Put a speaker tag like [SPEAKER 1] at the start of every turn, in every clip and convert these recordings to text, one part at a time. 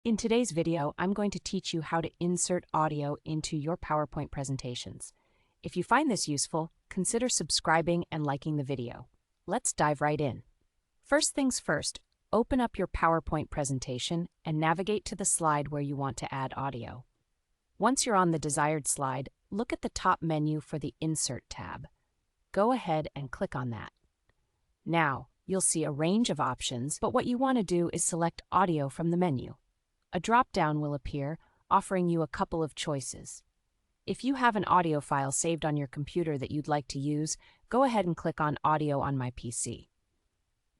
[SPEAKER 1] In today's video, I'm going to teach you how to insert audio into your PowerPoint presentations. If you find this useful, consider subscribing and liking the video. Let's dive right in. First things first, open up your PowerPoint presentation and navigate to the slide where you want to add audio. Once you're on the desired slide, look at the top menu for the Insert tab. Go ahead and click on that. Now, you'll see a range of options, but what you want to do is select Audio from the menu. A drop-down will appear, offering you a couple of choices. If you have an audio file saved on your computer that you'd like to use, go ahead and click on Audio on my PC.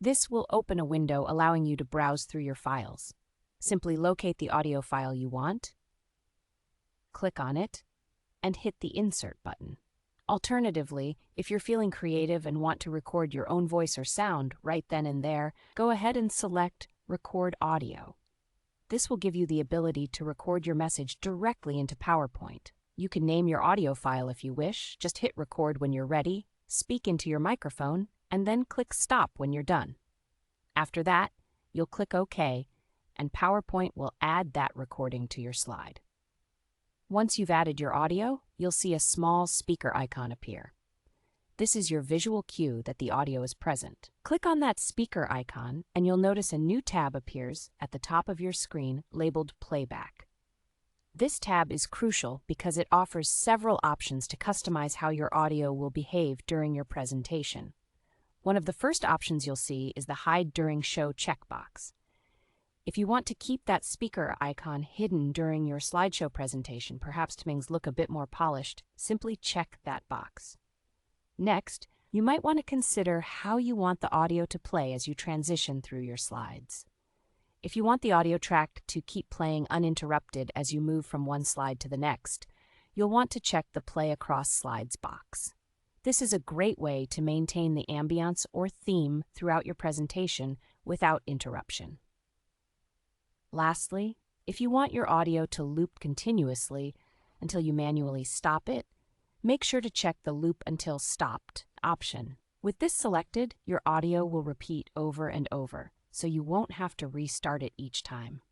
[SPEAKER 1] This will open a window allowing you to browse through your files. Simply locate the audio file you want, click on it, and hit the Insert button. Alternatively, if you're feeling creative and want to record your own voice or sound right then and there, go ahead and select Record Audio. This will give you the ability to record your message directly into PowerPoint. You can name your audio file if you wish, just hit record when you're ready, speak into your microphone, and then click stop when you're done. After that, you'll click OK, and PowerPoint will add that recording to your slide. Once you've added your audio, you'll see a small speaker icon appear. This is your visual cue that the audio is present. Click on that speaker icon and you'll notice a new tab appears at the top of your screen labeled Playback. This tab is crucial because it offers several options to customize how your audio will behave during your presentation. One of the first options you'll see is the Hide During Show checkbox. If you want to keep that speaker icon hidden during your slideshow presentation, perhaps to make things look a bit more polished, simply check that box. Next, you might want to consider how you want the audio to play as you transition through your slides. If you want the audio track to keep playing uninterrupted as you move from one slide to the next, you'll want to check the Play Across Slides box. This is a great way to maintain the ambiance or theme throughout your presentation without interruption. Lastly, if you want your audio to loop continuously until you manually stop it, make sure to check the Loop Until Stopped option. With this selected, your audio will repeat over and over, so you won't have to restart it each time.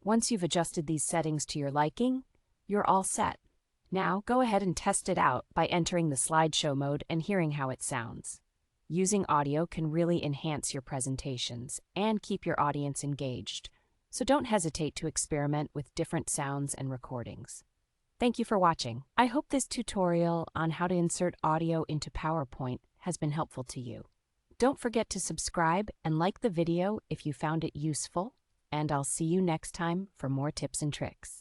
[SPEAKER 1] Once you've adjusted these settings to your liking, you're all set. Now go ahead and test it out by entering the slideshow mode and hearing how it sounds. Using audio can really enhance your presentations and keep your audience engaged, so don't hesitate to experiment with different sounds and recordings. Thank you for watching. I hope this tutorial on how to insert audio into PowerPoint has been helpful to you. Don't forget to subscribe and like the video if you found it useful, and I'll see you next time for more tips and tricks.